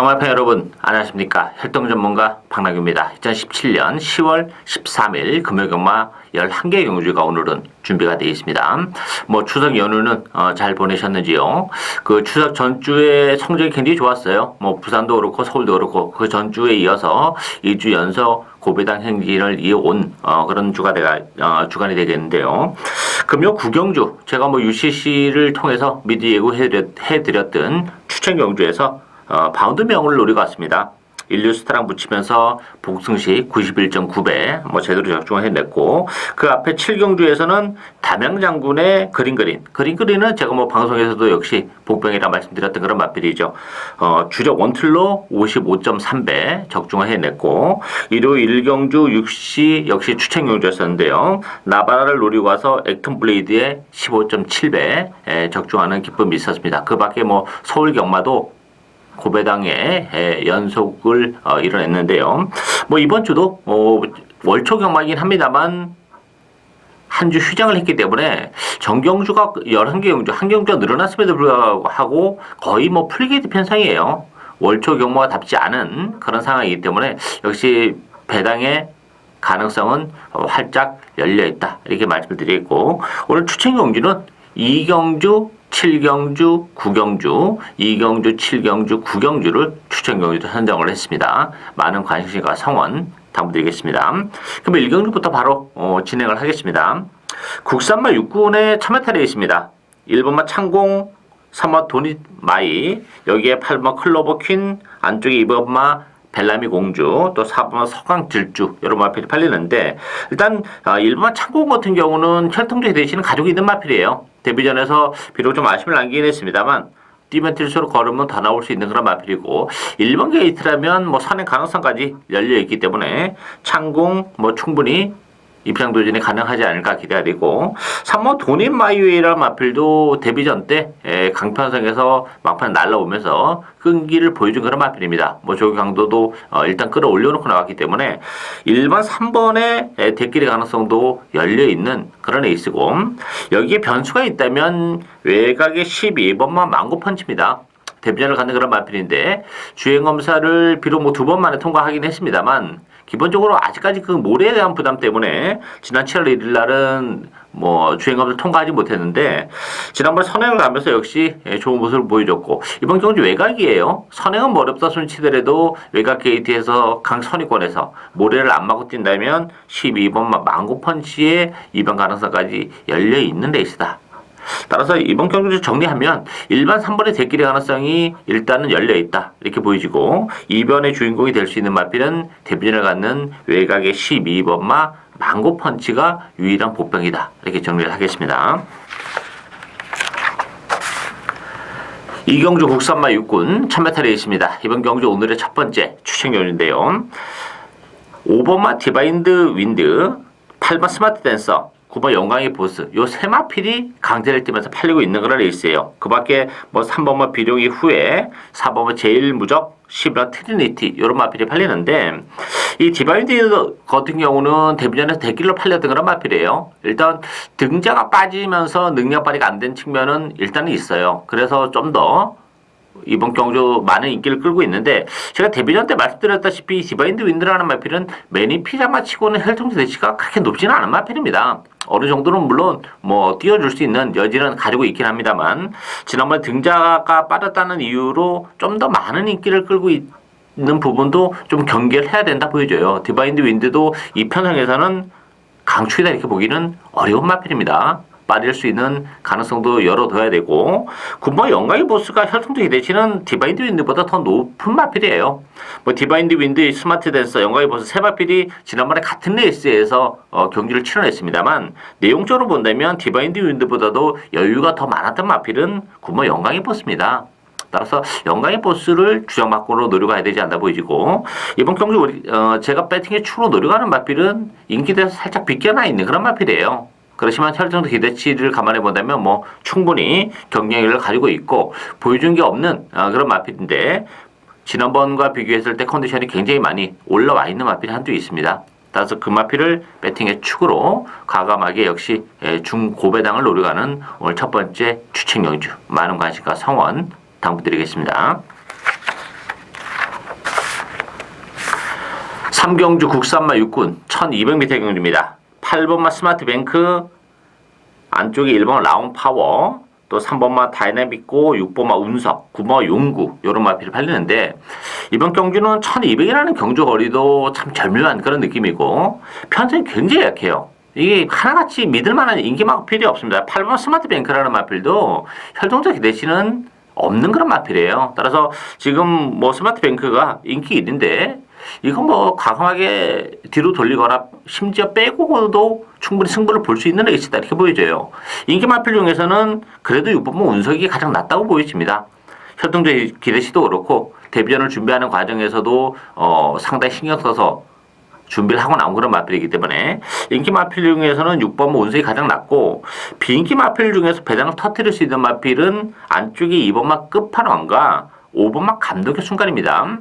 경마팬 여러분 안녕하십니까. 혈동 전문가 박나규입니다. 2017년 10월 13일 금요경마 11개 경주가 오늘은 준비가 되어 있습니다. 추석 연휴는 잘 보내셨는지요? 그 추석 전주에 성적이 굉장히 좋았어요. 부산도 그렇고 서울도 그렇고 그 전주에 이어서 2주 연속 고배당 행진을 이어온 그런 주간이 되겠는데요. 금요 구경주 제가 UCC를 통해서 미리 예고해드렸던 추천 경주에서 바운드 명을 노리고 왔습니다. 일류스타랑 붙이면서 복승시 91.9배 제대로 적중을 해냈고, 그 앞에 7경주에서는 담양장군의 그린은 제가 방송에서도 역시 복병이라 말씀드렸던 그런 맛필이죠. 주력 원틀로 55.3배 적중을 해냈고, 일요 1경주 6시 역시 추천경주였었는데요. 나바라를 노리고 와서 액턴 블레이드에 15.7배 적중하는 기쁨이 있었습니다. 그 밖에 서울 경마도 고배당의 연속을 이뤄냈는데요. 이번 주도 월초 경마이긴 합니다만 한 주 휴장을 했기 때문에 정경주가 11개 경주, 한 경주가 늘어났음에도 불구하고 거의 풀게이트 편성이에요. 월초 경마가 답지 않은 그런 상황이기 때문에 역시 배당의 가능성은 활짝 열려있다, 이렇게 말씀을 드리겠고, 오늘 추천 경주는 2경주, 7경주, 9경주, 2경주, 7경주, 9경주를 추천경주로 선정을 했습니다. 많은 관심과 성원 당부드리겠습니다. 그럼 1경주부터 바로 진행을 하겠습니다. 국산마 6군의 참여탈에 있습니다. 1번마 창공, 3번 도닛마이, 여기에 8번 클로버 퀸, 안쪽에 2번마 벨라미 공주, 또 4번 서강 질주, 여러 마필이 팔리는데, 일단 1번 창공 같은 경우는 혈통제 대신은 가족이 있는 마필이에요. 데뷔전에서 비록 좀 아쉬움을 남기긴 했습니다만 뛰면 뛸수록 걸으면 더 나올 수 있는 그런 마필이고, 1번 게이트라면 선행 가능성까지 열려있기 때문에 창공 충분히 입상도전이 가능하지 않을까 기대가 되고, 3번 도닛마이웨이라는 마필도 데뷔전 때 강편성에서 막판 날라오면서 끈기를 보여준 그런 마필입니다. 조기 강도도 일단 끌어올려놓고 나왔기 때문에 1번, 3번의 대끼리 가능성도 열려있는 그런 에이스고, 여기에 변수가 있다면 외곽의 12번만 망고펀치입니다. 데뷔전을 갖는 그런 마필인데, 주행검사를 비록 2번 만에 통과하긴 했습니다만 기본적으로 아직까지 그 모래에 대한 부담 때문에 지난 7월 1일 날은 주행검사를 통과하지 못했는데, 지난번 선행을 가면서 역시 좋은 모습을 보여줬고, 이번 경주 외곽이에요. 선행은 어렵다 손치더라도 외곽 게이트에서 강선위권에서 모래를 안 맞고 뛴다면 12번 망고펀치의 이변 가능성까지 열려있는 레이스다. 따라서 이번 경주를 정리하면 1번, 3번의 대끼리 가능성이 일단은 열려있다, 이렇게 보여지고, 2번의 주인공이 될 수 있는 마필은 데뷔전을 갖는 외곽의 12번마 망고펀치가 유일한 보병이다, 이렇게 정리를 하겠습니다. 이경주 국산마 6군 참여탈에 있습니다. 이번 경주 오늘의 첫 번째 추천 경주인데요. 5번마 디바인드 윈드, 8번 스마트 댄서, 9번 영광의 보스, 요 세 마필이 강제를 띄면서 팔리고 있는 그런 레이스예요. 그 밖에 3번만 비룡이 후에, 4번만 제일 무적, 11번 트리니티, 요런 마필이 팔리는데, 이 디바인드 같은 경우는 데뷔전에서 대길로 팔렸던 그런 마필이에요. 일단 등자가 빠지면서 능력 발휘가 안 된 측면은 일단은 있어요. 그래서 좀 더 이번 경주 많은 인기를 끌고 있는데, 제가 데뷔전 때 말씀드렸다시피 디바인드 윈드라는 마필은 매니피자마 치고는 혈통제 대치가 그렇게 높지는 않은 마필입니다. 어느 정도는 물론 띄워줄 수 있는 여지는 가지고 있긴 합니다만, 지난번 등자가 빠졌다는 이유로 좀 더 많은 인기를 끌고 있는 부분도 좀 경계를 해야 된다 보여져요. 디바인드 윈드도 이 편성에서는 강추이다, 이렇게 보기는 어려운 마필입니다. 빠질 수 있는 가능성도 열어둬야 되고, 9번 영광의 보스가 혈통제 기대치는 디바인드 윈드보다 더 높은 마필이에요. 디바인드 윈드, 스마트 댄서, 영광의 보스 세 마필이 지난번에 같은 레이스에서 경기를 치러냈습니다만, 내용적으로 본다면 디바인드 윈드보다도 여유가 더 많았던 마필은 9번 영광의 보스입니다. 따라서 영광의 보스를 주장받고로 노려가야 되지 않나 보이지고, 이번 경주 제가 배팅의 추로 노려가는 마필은 인기대에서 살짝 비껴나 있는 그런 마필이에요. 그렇지만 혈통제 기대치를 감안해 본다면 충분히 경쟁력을 가지고 있고 보여준 게 없는 그런 마필인데, 지난번과 비교했을 때 컨디션이 굉장히 많이 올라와 있는 마필이 한두 있습니다. 따라서 그 마필을 배팅의 축으로 과감하게 역시 중고배당을 노려가는 오늘 첫 번째 추천 경주, 많은 관심과 성원 당부드리겠습니다. 삼경주 국산마 육군 1200m 경주입니다. 8번마 스마트뱅크, 안쪽에 1번 라운파워, 또 3번마 다이나믹고, 6번마 운석, 9번마 용구 이런 마필이 팔리는데 이번 경주는 1200이라는 경주 거리도 참 절묘한 그런 느낌이고 편성이 굉장히 약해요. 이게 하나같이 믿을만한 인기 마필이 없습니다. 8번 스마트뱅크라는 마필도 혈동적 기대치는 없는 그런 마필이에요. 따라서 지금 뭐 스마트뱅크가 인기 1인데 이거 뭐 과감하게 뒤로 돌리거나 심지어 빼고도 충분히 승부를 볼 수 있는 레이스다 이렇게 보여져요. 인기 마필 중에서는 그래도 6번모 운석이 가장 낫다고 보여집니다. 혈동적 기대치도 그렇고 데뷔전을 준비하는 과정에서도 상당히 신경 써서 준비를 하고 나온 그런 마필이기 때문에 인기 마필 중에서는 6번 운석이 가장 낮고 비인기 마필 중에서 배당을 터뜨릴 수 있는 마필은 안쪽에 2번마 끝판왕과 5번마 감독의 순간입니다.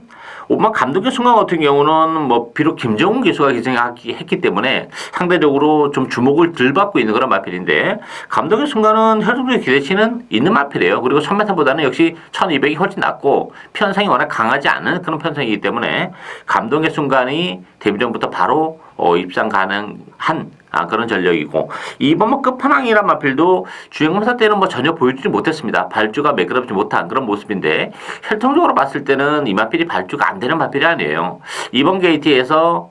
5번마 감독의 순간 같은 경우는 뭐 비록 김정훈 기수가 기생했기 때문에 상대적으로 좀 주목을 덜 받고 있는 그런 마필인데 감독의 순간은 혈통적 기대치는 있는 마필이에요. 그리고 1000m보다는 역시 1200이 훨씬 낮고 편성이 워낙 강하지 않은 그런 편성이기 때문에 감독의 순간이 데뷔전부터 바로 입상 가능한 그런 전력이고 2번마 끝판왕이란 마필도 주행검사 때는 뭐 전혀 보여주지 못했습니다. 발주가 매끄럽지 못한 그런 모습인데 혈통적으로 봤을 때는 이 마필이 발주가 안 되는 마필이 아니에요. 2번 게이트에서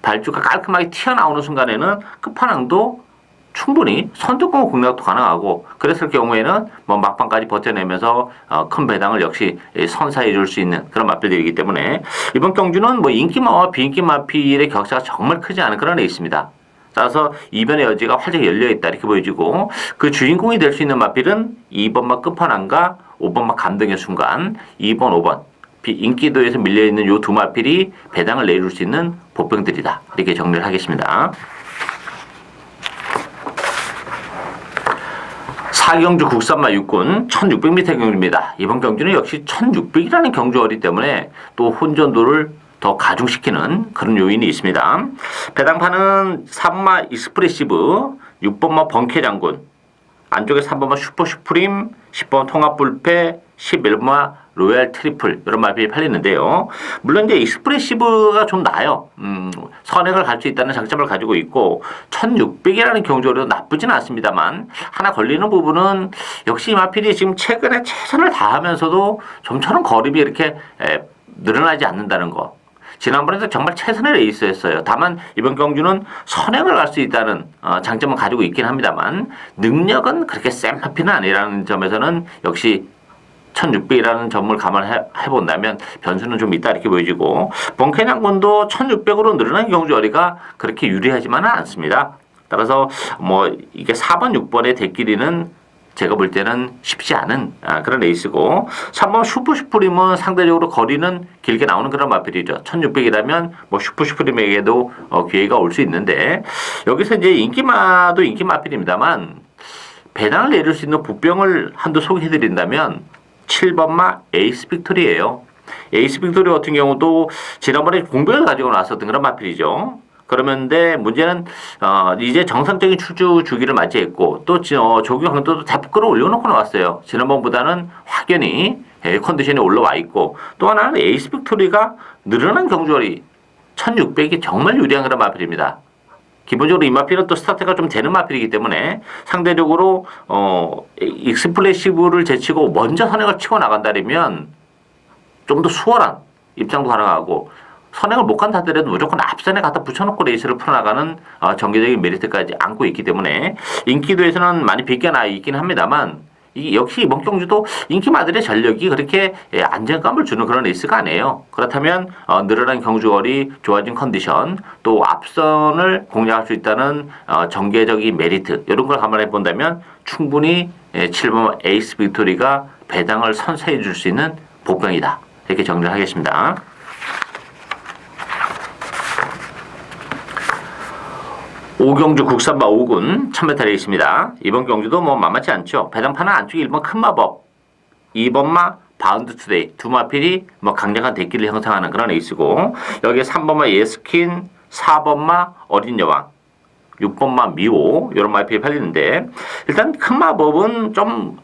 발주가 깔끔하게 튀어나오는 순간에는 끝판왕도 충분히 선두권 공략도 가능하고 그랬을 경우에는 뭐 막판까지 버텨내면서 큰 배당을 역시 선사해 줄 수 있는 그런 마필들이기 때문에 이번 경주는 뭐 인기마와 비인기 마필의 격차가 정말 크지 않은 그런 레이스입니다. 따라서 이변의 여지가 활짝 열려있다 이렇게 보여지고 그 주인공이 될 수 있는 마필은 2번마 끝판왕과 5번마 감동의 순간 2번, 5번 인기도에서 밀려있는 요 두 마필이 배당을 내줄 수 있는 보병들이다 이렇게 정리를 하겠습니다. 사경주 국산마 육군 1600m 경주입니다. 이번 경주는 역시 1600이라는 경주어리 때문에 또 혼전도를 더 가중시키는 그런 요인이 있습니다. 배당판은 3마 익스프레시브, 6번마 번케 장군, 안쪽에 3번마 슈퍼 슈프림, 10번 통합불패, 11번마 로얄 트리플 이런 마필이 팔리는데요. 물론 이제 익스프레시브가 좀 나아요. 선행을 갈 수 있다는 장점을 가지고 있고 1600이라는 경주어리도 나쁘진 않습니다만 하나 걸리는 부분은 역시 이 마필이 지금 최근에 최선을 다하면서도 좀처럼 거립이 이렇게 늘어나지 않는다는 거. 지난번에도 정말 최선의 레이스였어요. 다만 이번 경주는 선행을 갈 수 있다는 장점은 가지고 있긴 합니다만 능력은 그렇게 센 마필은 아니라는 점에서는 역시 1600이라는 점을 감안해 본다면 변수는 좀 있다 이렇게 보여지고 번케장군도 1600으로 늘어난 경주어리가 그렇게 유리하지만은 않습니다. 따라서 뭐 이게 4번, 6번의 대끼리는 제가 볼 때는 쉽지 않은 그런 레이스고 3번 슈퍼슈프림은 상대적으로 거리는 길게 나오는 그런 마필이죠. 1600이라면 뭐 슈퍼슈프림에게도 기회가 올 수 있는데 여기서 이제 인기마도 인기 마필입니다만 배당을 내릴 수 있는 부병을 한두 소개해드린다면 7번마 에이스 빅토리예요. 에이스 빅토리 같은 경우도 지난번에 공백을 가지고 나왔었던 그런 마필이죠. 그러면데 문제는 이제 정상적인 출주 주기를 맞이했고 또 조기 강도도 다 끌어올려놓고 나왔어요. 지난번보다는 확연히 컨디션이 올라와 있고 또 하나는 에이스 빅토리가 늘어난 경주어리 1600이 정말 유리한 그런 마필입니다. 기본적으로 이 마필은 또 스타트가 좀 되는 마필이기 때문에 상대적으로 익스플레시브를 제치고 먼저 선행을 치고 나간다면 좀 더 수월한 입장도 가능하고 선행을 못 간다 하더라도 무조건 앞선에 갖다 붙여놓고 레이스를 풀어나가는 정기적인 메리트까지 안고 있기 때문에 인기도에서는 많이 비껴나 있긴 합니다만 역시 이번 경주도 인기마들의 전력이 그렇게 안정감을 주는 그런 레이스가 아니에요. 그렇다면 늘어난 경주거리, 좋아진 컨디션, 또 앞선을 공략할 수 있다는 정계적인 메리트 이런 걸 감안해 본다면 충분히 7번 에이스 빅토리가 배당을 선사해 줄 수 있는 복병이다. 이렇게 정리를 하겠습니다. 오경주 국산마 5군 1000m 레이스입니다. 이번 경주도 뭐 만만치 않죠. 배당판은 안쪽에 1번 큰마법, 2번마 바운드 투데이 두 마필이 뭐 강력한 대끼를 형성하는 그런 레이스고 여기에 3번마 예스킨, 4번마 어린 여왕, 6번마 미호 이런 마필이 팔리는데 일단 큰마법은 좀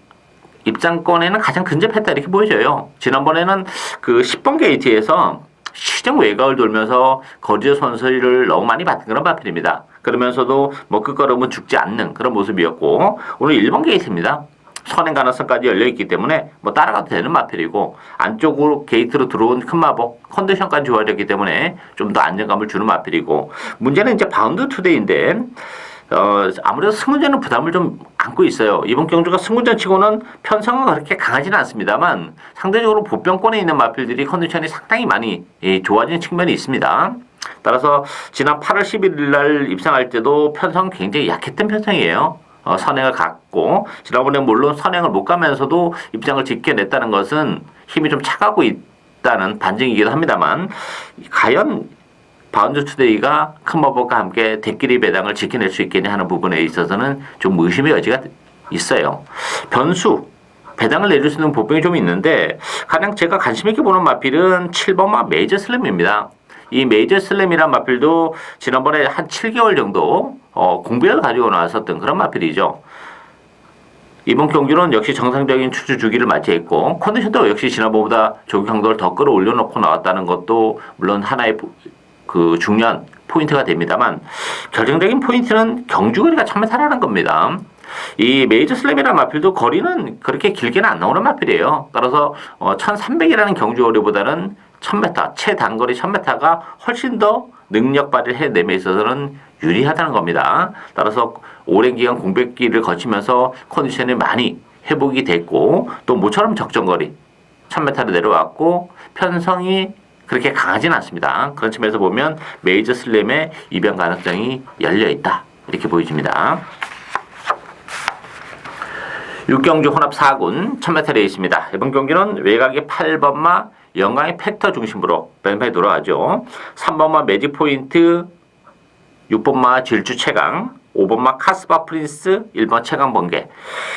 입장권에는 가장 근접했다 이렇게 보여져요. 지난번에는 그 10번 게이트에서 시정 외곽을 돌면서 거리의 손실을 너무 많이 받은 그런 마필입니다. 그러면서도 뭐 끝걸음은 죽지 않는 그런 모습이었고, 오늘 1번 게이트입니다. 선행 가능성까지 열려있기 때문에 뭐 따라가도 되는 마필이고, 안쪽으로 게이트로 들어온 큰 마법 컨디션까지 좋아졌기 때문에 좀 더 안정감을 주는 마필이고, 문제는 이제 바운드 투데이인데 아무래도 승운전은 부담을 좀 안고 있어요. 이번 경주가 승운전 치고는 편성은 그렇게 강하지는 않습니다만 상대적으로 보병권에 있는 마필들이 컨디션이 상당히 많이 좋아진 측면이 있습니다. 따라서 지난 8월 11일 날 입상할 때도 편성 굉장히 약했던 편성이에요. 선행을 갔고, 지난번에 물론 선행을 못 가면서도 입장을 지켜냈다는 것은 힘이 좀 차가고 있다는 반증이기도 합니다만, 과연 바운드 투데이가 큰 마법과 함께 대끼리 배당을 지켜낼 수 있겠냐 하는 부분에 있어서는 좀 의심의 여지가 있어요. 변수, 배당을 내줄 수 있는 보병이 좀 있는데, 가장 제가 관심 있게 보는 마필은 7번마 메이저 슬램입니다. 이 메이저 슬램이란 마필도 지난번에 한 7개월 정도 공백을 가지고 나왔었던 그런 마필이죠. 이번 경주는 역시 정상적인 추주 주기를 맞이했고, 컨디션도 역시 지난번보다 조기 강도를 더 끌어올려놓고 나왔다는 것도 물론 하나의 그 중요한 포인트가 됩니다만, 결정적인 포인트는 경주거리가 1000m라는 겁니다. 이 메이저 슬램이라는 마필도 거리는 그렇게 길게는 안 나오는 마필이에요. 따라서 1300이라는 경주거리보다는 1000m, 최단거리 1000m가 훨씬 더 능력 발휘를 해내에 있어서는 유리하다는 겁니다. 따라서 오랜 기간 공백기를 거치면서 컨디션이 많이 회복이 됐고, 또 모처럼 적정거리 1000m로 내려왔고, 편성이 그렇게 강하지는 않습니다. 그런 측면에서 보면 메이저 슬램의 입양 가능성이 열려있다, 이렇게 보여집니다. 6경주 혼합 4군 1000m 레이스입니다. 이번 경기는 외곽의 8번마 영광의 팩터 중심으로 뱀파이 돌아가죠. 3번마 매직 포인트, 6번마 질주 최강, 5번마 카스바 프린스, 1번 최강 번개.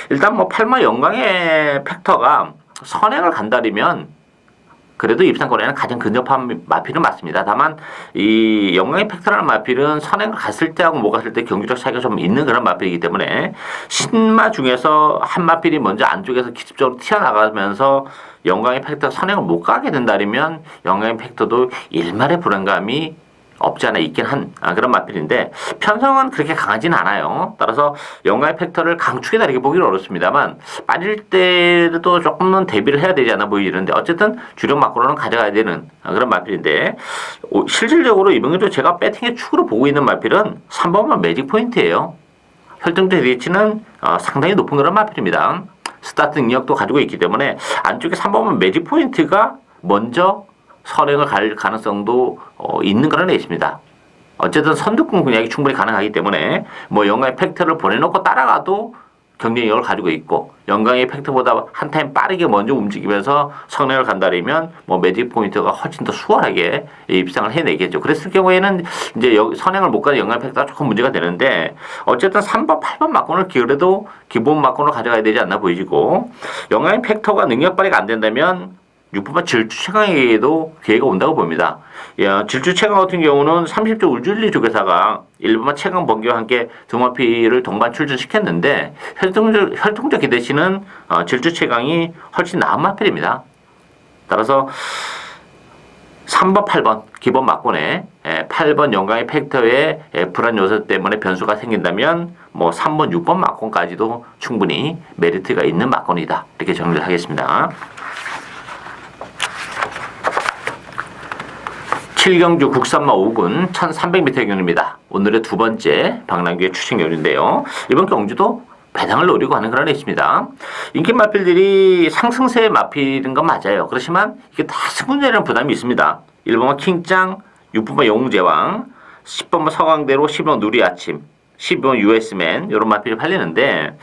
일단 뭐 8마 영광의 팩터가 선행을 간다면 그래도 입상권에는 가장 근접한 마필은 맞습니다. 다만 이 영광의 팩터라는 마필은 선행을 갔을 때하고 못 갔을 때 경주력 차이가 좀 있는 그런 마필이기 때문에, 신마 중에서 한 마필이 먼저 안쪽에서 기습적으로 튀어나가면서 영광의 팩터 선행을 못 가게 된다면 영광의 팩터도 일말의 불안감이 없지 않아 있긴 한 그런 마필인데, 편성은 그렇게 강하진 않아요. 따라서 영광의 팩터를 강축에다 이렇게 보기는 어렵습니다만, 빠질 때도 조금은 대비를 해야 되지 않아 보이는데, 어쨌든 주력 마크로는 가져가야 되는 그런 마필인데, 실질적으로 이번 경도 제가 배팅의 축으로 보고 있는 마필은 3번만 매직 포인트예요. 혈등제 리치는 상당히 높은 그런 마필입니다. 스타트 능력도 가지고 있기 때문에 안쪽에 3번만 매직 포인트가 먼저 선행을 갈 가능성도 있는 그런 레이스입니다. 어쨌든 선두권 공략이 충분히 가능하기 때문에 뭐 영광의 팩트를 보내놓고 따라가도 경쟁력을 가지고 있고, 영광의 팩트보다 한 타임 빠르게 먼저 움직이면서 선행을 간다면 뭐 매직 포인트가 훨씬 더 수월하게 입상을 해내겠죠. 그랬을 경우에는 이제 선행을 못 가는 영광의 팩트가 조금 문제가 되는데, 어쨌든 3번, 8번 막권을 그래도 기본 막권으로 가져가야 되지 않나 보이고, 영광의 팩터가 능력 발휘가 안 된다면 6번마 질주 최강에게도 기회가 온다고 봅니다. 질주 최강 같은 경우는 30조 울줄리 조교사가 1번마 최강 번개와 함께 두 마필을 동반 출전시켰는데, 혈통적 기대치는 질주 최강이 훨씬 나은 마필입니다. 따라서 3번, 8번 기본 막권에 8번 영광의 팩터의 불안 요소 때문에 변수가 생긴다면 뭐 3번, 6번 막권까지도 충분히 메리트가 있는 막권이다, 이렇게 정리를 하겠습니다. 7경주 국산마 5군 1300m 경주입니다. 오늘의 두 번째 박남규의 추천 경주인데요. 이번 경주도 배당을 노리고 하는 그런 레이스입니다. 인기 마필들이 상승세의 마필인 건 맞아요. 그렇지만 이게 다 승분자라는 부담이 있습니다. 1번마 킹짱, 6번마 영웅제왕, 10번마 서강대로, 10번 누리아침, 12번 US맨, 이런 마필이 팔리는데,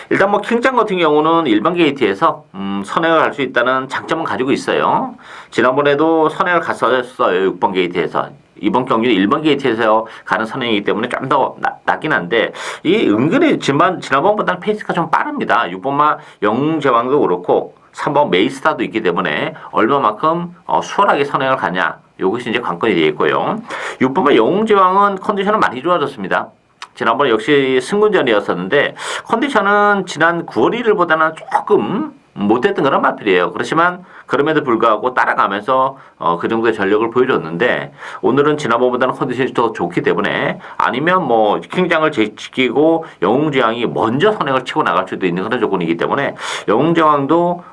일단 뭐 킹짱 같은 경우는 일반 게이트에서 선행을 갈 수 있다는 장점은 가지고 있어요. 지난번에도 선행을 갔었어요. 6번 게이트에서. 이번 경기는 1번 게이트에서 가는 선행이기 때문에 좀 더 낫긴 한데, 이 은근히 지난번보다는 페이스가 좀 빠릅니다. 6번마 영웅제왕도 그렇고 3번 메이스타도 있기 때문에 얼마만큼 수월하게 선행을 가냐, 이것이 이제 관건이 되겠고요. 6번마 영웅제왕은 컨디션은 많이 좋아졌습니다. 지난번에 역시 승군전이었었는데 컨디션은 지난 9월 1일보다는 조금 못했던 그런 마필이에요. 그렇지만 그럼에도 불구하고 따라가면서 그 정도의 전력을 보여줬는데 오늘은 지난번보다는 컨디션이 더 좋기 때문에 아니면 뭐 킹장을 지키고 영웅제왕이 먼저 선행을 치고 나갈 수도 있는 그런 조건이기 때문에 영웅제왕도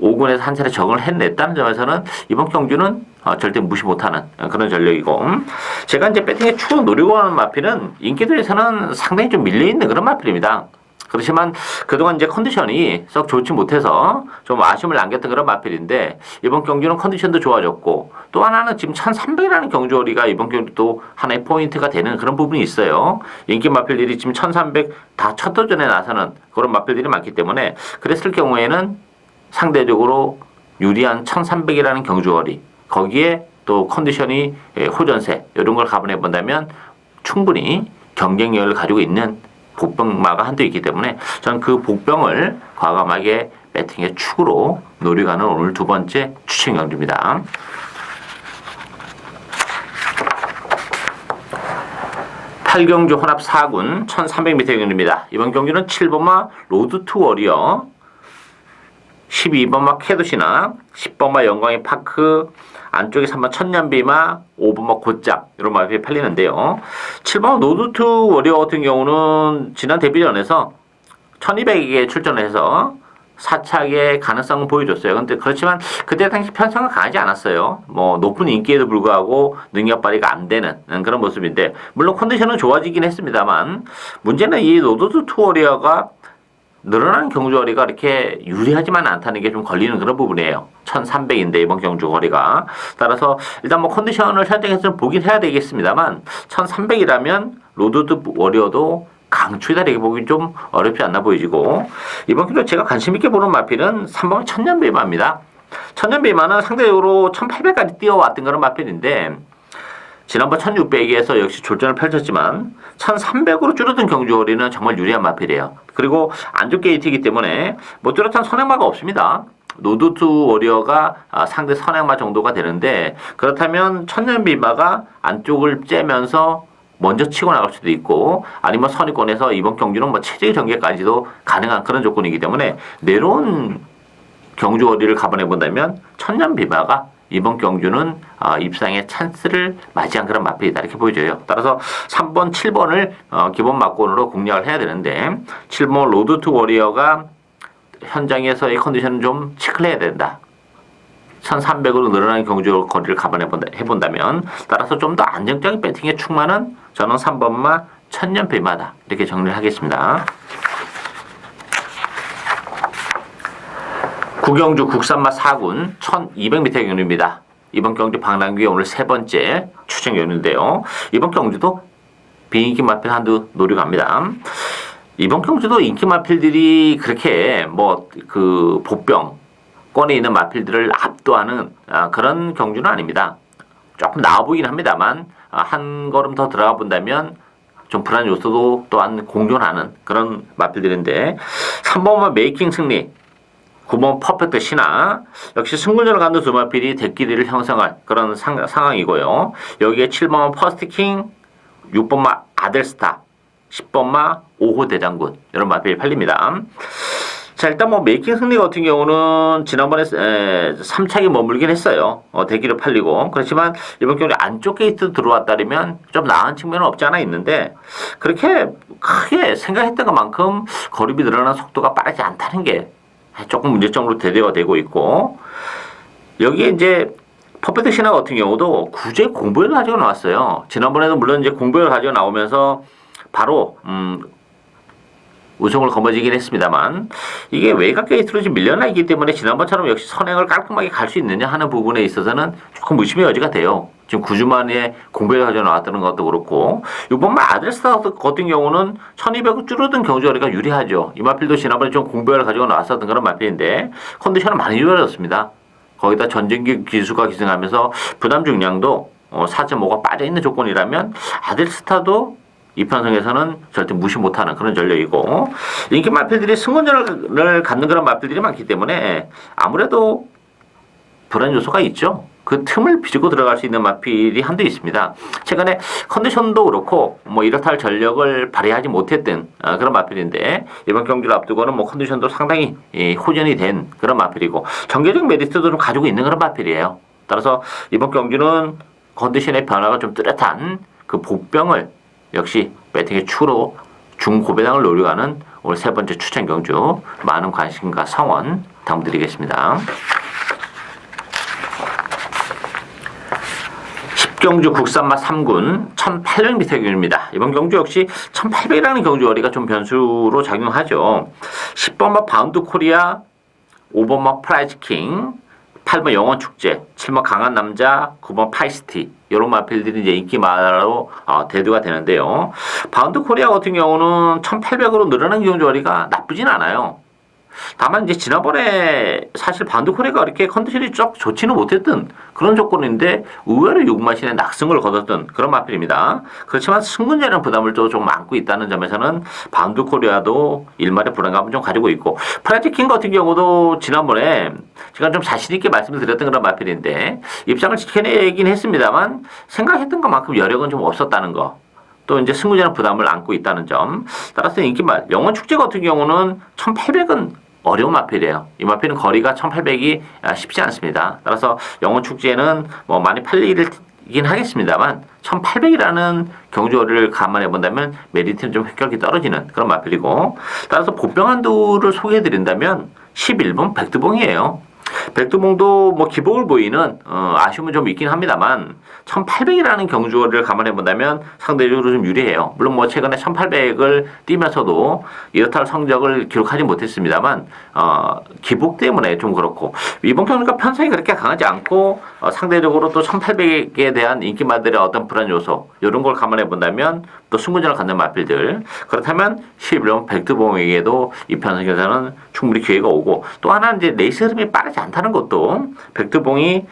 5군에서 한 차례 적응을 해냈다는 점에서는 이번 경주는 절대 무시 못하는 그런 전력이고 제가 이제 배팅에 추후 노리고 하는 마필은 인기도에서는 상당히 좀 밀려있는 그런 마필입니다. 그렇지만 그동안 이제 컨디션이 썩 좋지 못해서 좀 아쉬움을 남겼던 그런 마필인데 이번 경주는 컨디션도 좋아졌고 또 하나는 지금 1300이라는 경주거리가 이번 경주도 하나의 포인트가 되는 그런 부분이 있어요. 인기 마필들이 지금 1300 다 첫 도전에 나서는 그런 마필들이 많기 때문에 그랬을 경우에는 상대적으로 유리한 1300이라는 경주거리 거기에 또 컨디션이 호전세 이런 걸 감안해 본다면 충분히 경쟁력을 가지고 있는 복병마가 한도 있기 때문에 저는 그 복병을 과감하게 배팅의 축으로 노려가는 오늘 두 번째 추천 경주입니다. 팔경주 혼합 4군 1300m 경주입니다. 이번 경주는 7번마 로드 투 워리어 12번마 캐도시나 10번마 영광의 파크 안쪽에 3번 천년비마 5번마 곧장 이런 마필이 팔리는데요. 7번 노드투 워리어 같은 경우는 지난 데뷔전에서 1200에 출전해서 사착의 가능성을 보여줬어요. 근데 그렇지만 그때 당시 편성은 강하지 않았어요. 뭐 높은 인기에도 불구하고 능력 발휘가 안 되는 그런 모습인데 물론 컨디션은 좋아지긴 했습니다만 문제는 이 노드투 워리어가 늘어나는 경주거리가 이렇게 유리하지만 않다는 게 좀 걸리는 그런 부분이에요. 1300인데 이번 경주거리가. 따라서 일단 뭐 컨디션을 선택해서 좀 보긴 해야 되겠습니다만 1300이라면 로드 워리어도 강추이다 이렇게 보기 좀 어렵지 않나 보이지고 이번 경주 제가 관심 있게 보는 마필은 3번 천년비마입니다. 천년비마는 상대적으로 1800까지 뛰어왔던 그런 마필인데 지난번 1600에서 역시 졸전을 펼쳤지만 1300으로 줄어든 경주거리는 정말 유리한 마필이에요. 그리고 안쪽 게이트이기 때문에 뭐 뚜렷한 선행마가 없습니다. 노드투 워리어가 상대 선행마 정도가 되는데 그렇다면 천년비마가 안쪽을 째면서 먼저 치고 나갈 수도 있고 아니면 선위권에서 이번 경주는 뭐 체질 전개까지도 가능한 그런 조건이기 때문에 내려온 경주거리를 감안해 본다면 천년비마가 이번 경주는 입상의 찬스를 맞이한 그런 마필이다 이렇게 보여져요. 따라서 3번, 7번을 기본 막권으로 공략을 해야 되는데 7번 로드 투 워리어가 현장에서의 컨디션은 좀 체크를 해야 된다. 1300으로 늘어나는 경주 거리를 감안해 본다면 따라서 좀 더 안정적인 배팅에 충만한 저는 3번마 천년비마다 이렇게 정리를 하겠습니다. 구경주 국산마 4군 1200m 경주입니다. 이번 경주 방랑규의 오늘 세 번째 추천 경주인데요. 이번 경주도 비인기 마필 한두 노려갑니다. 이번 경주도 인기 마필들이 그렇게 뭐 그 복병권에 있는 마필들을 압도하는 그런 경주는 아닙니다. 조금 나아 보이긴 합니다만 한 걸음 더 들어가 본다면 좀 불안 요소도 또한 공존하는 그런 마필들인데 3번만 메이킹 승리 9번 퍼펙트 신화 역시 승군전을 갖는 두 마필이 대끼리를 형성할 그런 상황이고요. 여기에 7번마 퍼스트킹 6번마 아델스타 10번마 5호 대장군 이런 마필이 팔립니다. 자 일단 뭐 메이킹 승리 같은 경우는 지난번에 3착이 머물긴 했어요. 대기로 팔리고 그렇지만 이번 경우에 안쪽 게이트 들어왔다면 좀 나은 측면은 없지 않아 있는데 그렇게 크게 생각했던 것만큼 거리비 늘어나는 속도가 빠르지 않다는 게 조금 문제점으로 대두가 되고 있고 여기에 이제 퍼펙트 신화 같은 경우도 구제 공보를 가지고 나왔어요. 지난번에도 물론 이제 공보를 가지고 나오면서 바로 우승을 거머쥐긴 했습니다만 이게 외곽 게이트로 지금 밀려나 있기 때문에 지난번처럼 역시 선행을 깔끔하게 갈 수 있느냐 하는 부분에 있어서는 조금 의심의 여지가 돼요. 지금 9주 만에 공백을 가지고 나왔다는 것도 그렇고 이번 아델스타 같은 경우는 1200을 줄어든 경주거리가 유리하죠. 이 마필도 지난번에 좀 공백을 가지고 나왔었던 그런 마필인데 컨디션은 많이 좋아졌습니다. 거기다 전진기 기수가 기승하면서 부담 중량도 4.5가 빠져있는 조건이라면 아델스타도 이 편성에서는 절대 무시 못하는 그런 전력이고 인기 마필들이 승원전을 갖는 그런 마필들이 많기 때문에 아무래도 불안 요소가 있죠. 그 틈을 비집고 들어갈 수 있는 마필이 한두 있습니다. 최근에 컨디션도 그렇고 뭐 이렇다 할 전력을 발휘하지 못했던 그런 마필인데 이번 경기를 앞두고는 뭐 컨디션도 상당히 호전이 된 그런 마필이고 전개적 메리트도 좀 가지고 있는 그런 마필이에요. 따라서 이번 경기는 컨디션의 변화가 좀 뚜렷한 그 복병을 역시 배팅의 추로 중고배당을 노려가는 오늘 세 번째 추천 경주 많은 관심과 성원 당부드리겠습니다. 10경주 국산마 3군 1800m 경주입니다. 이번 경주 역시 1800이라는 경주거리가 좀 변수로 작용하죠. 10번마 바운드 코리아, 5번마 프라이즈킹, 8번 영원축제, 7번 강한 남자, 9번 파이스티 이런 마필들이 이제 인기마로 대두가 되는데요. 바운드 코리아 같은 경우는 1800으로 늘어난 경주거리가 나쁘진 않아요. 다만 이제 지난번에 사실 바운드 코리아가 이렇게 컨디션이 쭉 좋지는 못했던 그런 조건인데 의외로 6마신의 낙승을 거뒀던 그런 마필입니다. 그렇지만 승근자는 부담을 또 좀 안고 있다는 점에서는 바운드 코리아도 일말의 불안감을 좀 가지고 있고 프라이즈킹 같은 경우도 지난번에 제가 좀 자신 있게 말씀을 드렸던 그런 마필인데 입장을 지켜내긴 했습니다만 생각했던 것만큼 여력은 좀 없었다는 거. 또 이제 승부자는 부담을 안고 있다는 점. 따라서 인기말 영원축제 같은 경우는 1800은 어려운 마필이에요. 이 마필은 거리가 1800이 쉽지 않습니다. 따라서 영원축제는 뭐 많이 팔리긴 하겠습니다만 1800이라는 경주거리를 감안해 본다면 메리트는 좀 획격이 떨어지는 그런 마필이고 따라서 보병한도를 소개해 드린다면 11번 백두봉이에요. 백두봉도 뭐 기복을 보이는 아쉬움은 좀 있긴 합니다만 1800이라는 경주거리를 감안해 본다면 상대적으로 좀 유리해요. 물론 뭐 최근에 1800을 뛰면서도 이렇다 성적을 기록하지 못했습니다만 기복 때문에 좀 그렇고 이번 경주가 편성이 그렇게 강하지 않고 상대적으로 또 1800에 대한 인기마들의 어떤 불안 요소 이런 걸 감안해 본다면 또 승부전을 갖는 마필들 그렇다면 11번 백두봉에게도 이 편성에서는 충분히 기회가 오고 또 하나 이제 레이스 흐름이 빠르지 않다는 것도 백두봉이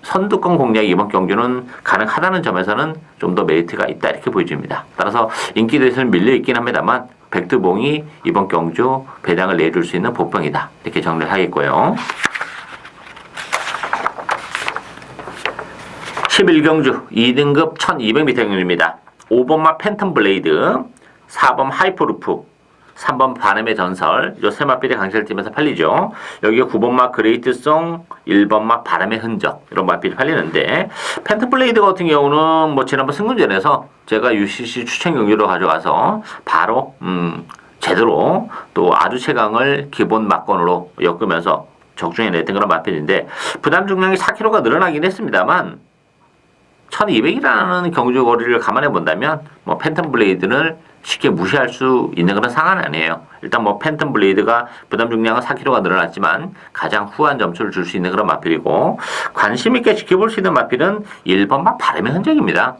선두권 공략 이번 경주는 가능하다는 점에서는 좀 더 메리트가 있다 이렇게 보여집니다. 따라서 인기도에서는 밀려 있긴 합니다만 백두봉이 이번 경주 배당을 내줄 수 있는 복병이다 이렇게 정리를 하겠고요. 11경주 2등급 1200m 경주입니다. 5번마 팬텀 블레이드, 4번 하이퍼루프, 3번 바람의 전설, 요 세 마필이 강세를 띠면서 팔리죠. 여기가 9번마 그레이트송, 1번마 바람의 흔적 이런 마필이 팔리는데 팬텀 블레이드 같은 경우는 뭐 지난번 승군전에서 제가 UCC 추천 경기로 가져가서 바로 제대로 또 아주 최강을 기본 막건으로 엮으면서 적중해냈던 그런 마필인데 부담 중량이 4kg가 늘어나긴 했습니다만 1200이라는 경주 거리를 감안해 본다면 뭐 팬텀 블레이드를 쉽게 무시할 수 있는 그런 상황은 아니에요. 일단 뭐 팬텀 블레이드가 부담 중량은 4kg가 늘어났지만 가장 후한 점수를 줄 수 있는 그런 마필이고 관심 있게 지켜볼 수 있는 마필은 1번마 바람의 흔적입니다.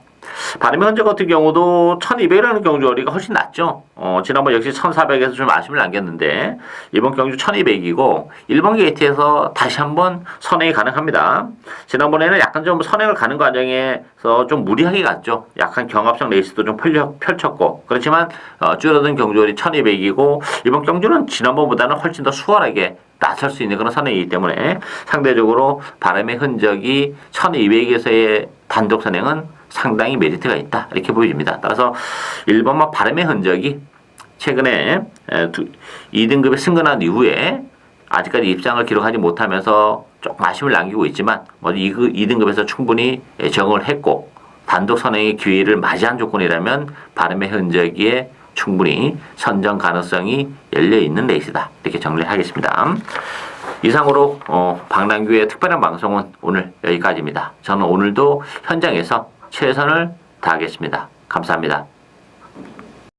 바람의 흔적 같은 경우도 1200이라는 경주거리가 훨씬 낫죠. 지난번 역시 1400에서 좀 아쉬움을 남겼는데 이번 경주 1200이고 1번 게이트에서 다시 한번 선행이 가능합니다. 지난번에는 약간 좀 선행을 가는 과정에서 좀 무리하게 갔죠. 약간 경합성 레이스도 좀 펼쳤고 그렇지만 줄어든 경주거리 1200이고 이번 경주는 지난번보다는 훨씬 더 수월하게 나설 수 있는 그런 선행이기 때문에 상대적으로 바람의 흔적이 1200에서의 단독 선행은 상당히 메리트가 있다 이렇게 보여집니다. 따라서 1번마 바람의 흔적이 최근에 2등급에 승근한 이후에 아직까지 입상을 기록하지 못하면서 조금 아쉬움을 남기고 있지만 2등급에서 충분히 적응을 했고 단독 선행의 기회를 맞이한 조건이라면 바람의 흔적에 충분히 선정 가능성이 열려있는 레이스다 이렇게 정리를 하겠습니다. 이상으로 박남규의 특별한 방송은 오늘 여기까지입니다. 저는 오늘도 현장에서 최선을 다하겠습니다. 감사합니다.